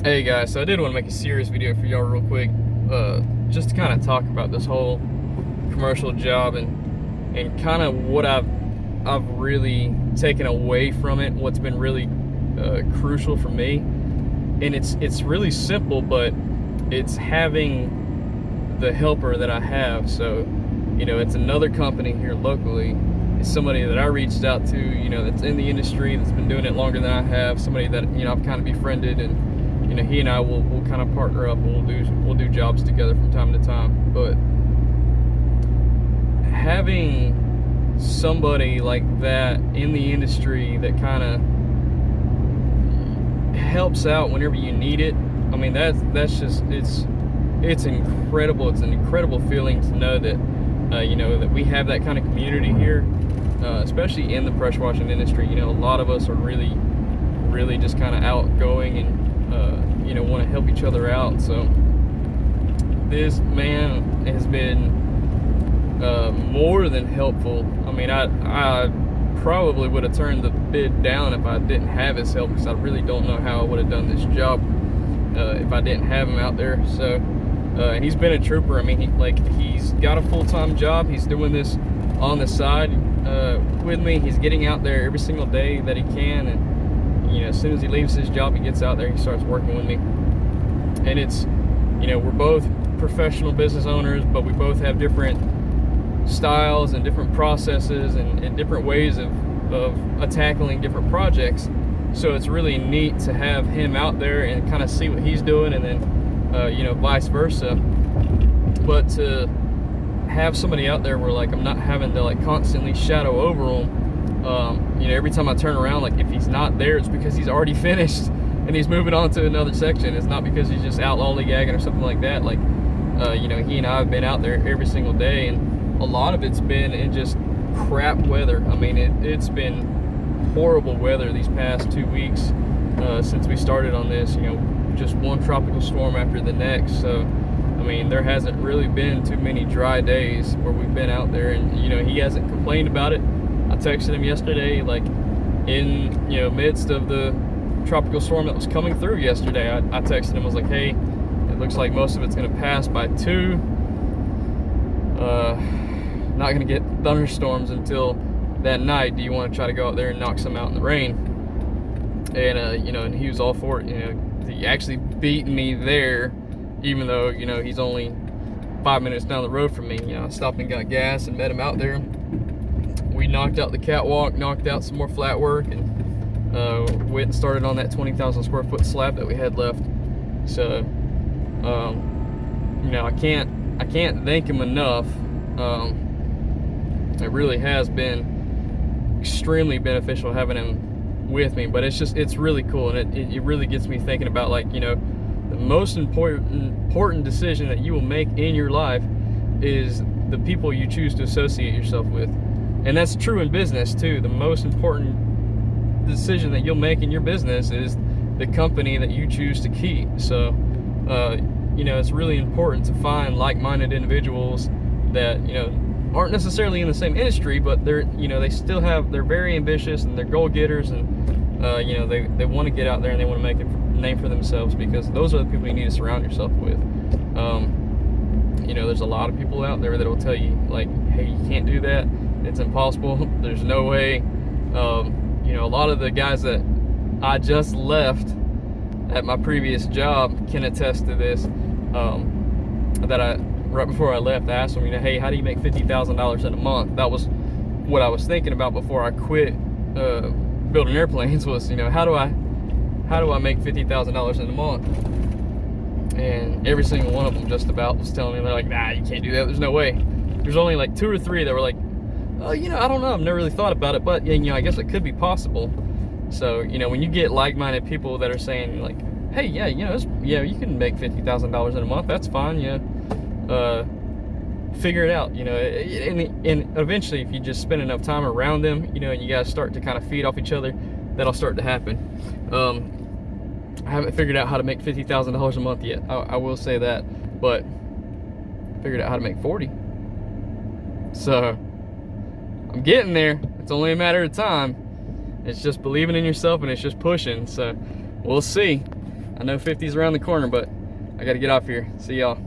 Hey guys, so I did want to make a serious video for y'all real quick, just to kind of talk about this whole commercial job and kind of what I've really taken away from it, what's been really crucial for me. And it's really simple, but it's having the helper that I have. So, it's another company here locally. It's somebody that I reached out to, that's in the industry, that's been doing it longer than I have. Somebody that I've kind of befriended, and he and I will kind of partner up, and we'll do jobs together from time to time. But having somebody like that in the industry that kind of helps out whenever you need it, I mean, that's just it's incredible. It's an incredible feeling to know that that we have that kind of community here, especially in the pressure washing industry. A lot of us are really just kind of outgoing and want to help each other out. So this man has been more than helpful. I mean, I probably would have turned the bid down if I didn't have his help, because I really don't know how I would have done this job if I didn't have him out there. So and he's been a trooper. I mean, he's got a full-time job. He's doing this on the side with me. He's getting out there every single day that he can, and as soon as he leaves his job, he gets out there, he starts working with me. And it's, we're both professional business owners, but we both have different styles and different processes and different ways of tackling different projects. So it's really neat to have him out there and kind of see what he's doing, and then vice versa. But to have somebody out there where I'm not having to constantly shadow over him. Every time I turn around, if he's not there, it's because he's already finished and he's moving on to another section. It's not because he's just out lollygagging or something like that. He and I have been out there every single day, and a lot of it's been in just crap weather. I mean, it's been horrible weather these past 2 weeks since we started on this. Just one tropical storm after the next. So, I mean, there hasn't really been too many dry days where we've been out there, and he hasn't complained about it. I texted him yesterday, in midst of the tropical storm that was coming through yesterday. I texted him, I was like, hey, it looks like most of it's going to pass by 2. Not going to get thunderstorms until that night. Do you want to try to go out there and knock some out in the rain? And and he was all for it. He actually beat me there, even though he's only 5 minutes down the road from me. I stopped and got gas and met him out there. We knocked out the catwalk, knocked out some more flat work, and went and started on that 20,000 square foot slab that we had left. So, I can't thank him enough. It really has been extremely beneficial having him with me. But it's really cool, and it really gets me thinking about the most important decision that you will make in your life is the people you choose to associate yourself with. And that's true in business too. The most important decision that you'll make in your business is the company that you choose to keep. So, it's really important to find like-minded individuals that, aren't necessarily in the same industry, but they're very ambitious and they're goal-getters, and, they want to get out there and they want to make a name for themselves, because those are the people you need to surround yourself with. There's a lot of people out there that will tell you, hey, you can't do that. It's impossible. There's no way. A lot of the guys that I just left at my previous job can attest to this. Right before I left, I asked them, hey, how do you make $50,000 in a month? That was what I was thinking about before I quit building airplanes. Was how do I make $50,000 in a month? And every single one of them just about was telling me, they're like, nah, you can't do that. There's no way. There's only 2 or 3 that were like, oh, I don't know, I've never really thought about it, but I guess it could be possible. So, when you get like-minded people that are saying hey, yeah, you can make $50,000 in a month, that's fine, figure it out, and eventually, if you just spend enough time around them, and you guys start to kind of feed off each other, that'll start to happen. I haven't figured out how to make $50,000 a month yet, I will say that, but I figured out how to make 40. So I'm getting there. It's only a matter of time. It's just believing in yourself, and it's just pushing. So we'll see. I know 50's around the corner, but I got to get off here. See y'all.